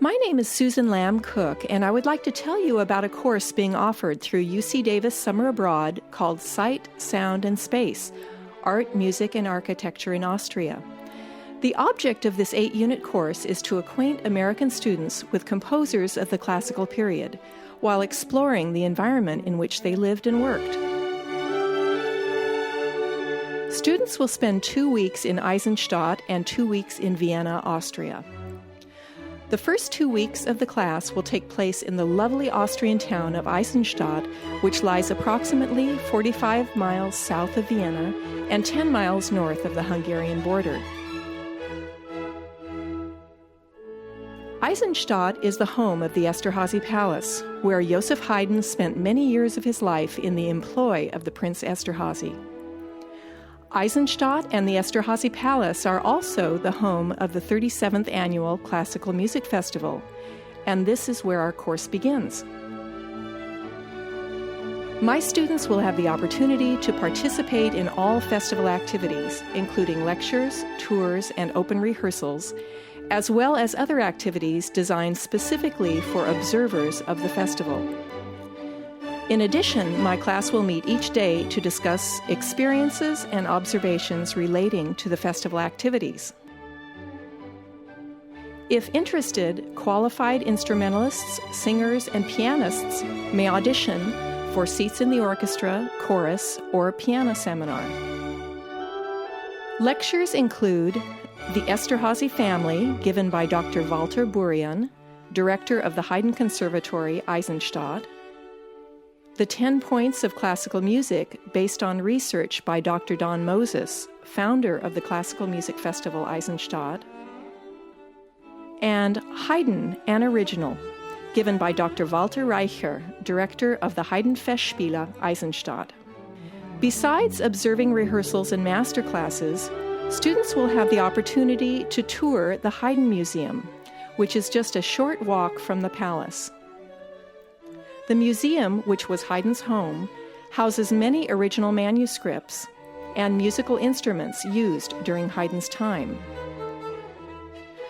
My name is Susan Lamb Cook, and I would like to tell you about a course being offered through UC Davis Summer Abroad called Sight, Sound, and Space, Art, Music, and Architecture in Austria. The object of this 8-unit course is to acquaint American students with composers of the classical period, while exploring the environment in which they lived and worked. Students will spend 2 weeks in Eisenstadt and 2 weeks in Vienna, Austria. The first 2 weeks of the class will take place in the lovely Austrian town of Eisenstadt, which lies approximately 45 miles south of Vienna and 10 miles north of the Hungarian border. Eisenstadt is the home of the Esterházy Palace, where Joseph Haydn spent many years of his life in the employ of the Prince Esterházy. Eisenstadt and the Esterházy Palace are also the home of the 37th Annual Classical Music Festival, and this is where our course begins. My students will have the opportunity to participate in all festival activities, including lectures, tours, and open rehearsals, as well as other activities designed specifically for observers of the festival. In addition, my class will meet each day to discuss experiences and observations relating to the festival activities. If interested, qualified instrumentalists, singers, and pianists may audition for seats in the orchestra, chorus, or piano seminar. Lectures include The Esterházy Family, given by Dr. Walter Burian, director of the Haydn Conservatory, Eisenstadt; The 10 Points of Classical Music, based on research by Dr. Don Moses, founder of the Classical Music Festival Eisenstadt; and Haydn, an Original, given by Dr. Walter Reicher, director of the Haydn Festspiele Eisenstadt. Besides observing rehearsals and master classes, students will have the opportunity to tour the Haydn Museum, which is just a short walk from the palace. The museum, which was Haydn's home, houses many original manuscripts and musical instruments used during Haydn's time.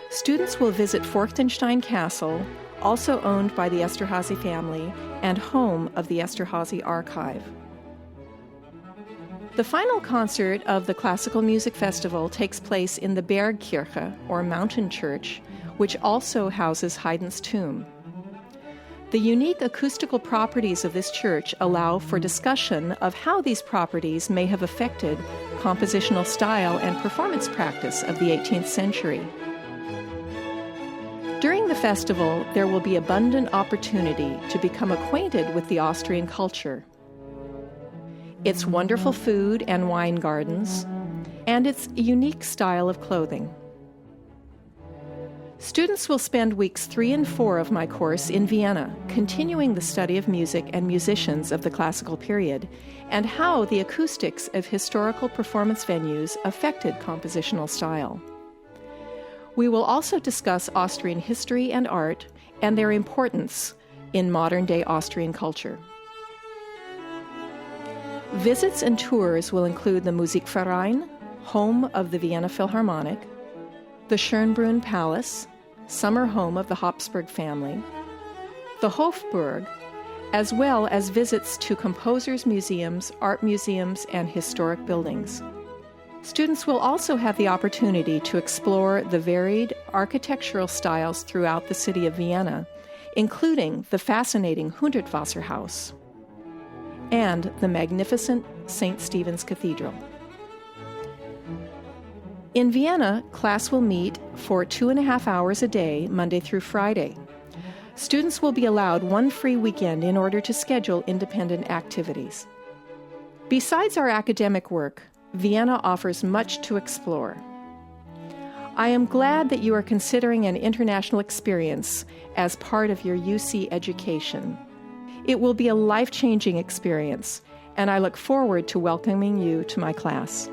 Students will visit Forchtenstein Castle, also owned by the Esterházy family and home of the Esterházy Archive. The final concert of the Classical Music Festival takes place in the Bergkirche, or Mountain Church, which also houses Haydn's tomb. The unique acoustical properties of this church allow for discussion of how these properties may have affected compositional style and performance practice of the 18th century. During the festival, there will be abundant opportunity to become acquainted with the Austrian culture, its wonderful food and wine gardens, and its unique style of clothing. Students will spend weeks 3 and 4 of my course in Vienna, continuing the study of music and musicians of the classical period, and how the acoustics of historical performance venues affected compositional style. We will also discuss Austrian history and art and their importance in modern-day Austrian culture. Visits and tours will include the Musikverein, home of the Vienna Philharmonic, the Schönbrunn Palace, summer home of the Habsburg family, the Hofburg, as well as visits to composers' museums, art museums, and historic buildings. Students will also have the opportunity to explore the varied architectural styles throughout the city of Vienna, including the fascinating Hundertwasserhaus and the magnificent St. Stephen's Cathedral. In Vienna, class will meet for 2.5 hours a day, Monday through Friday. Students will be allowed 1 free weekend in order to schedule independent activities. Besides our academic work, Vienna offers much to explore. I am glad that you are considering an international experience as part of your UC education. It will be a life-changing experience, and I look forward to welcoming you to my class.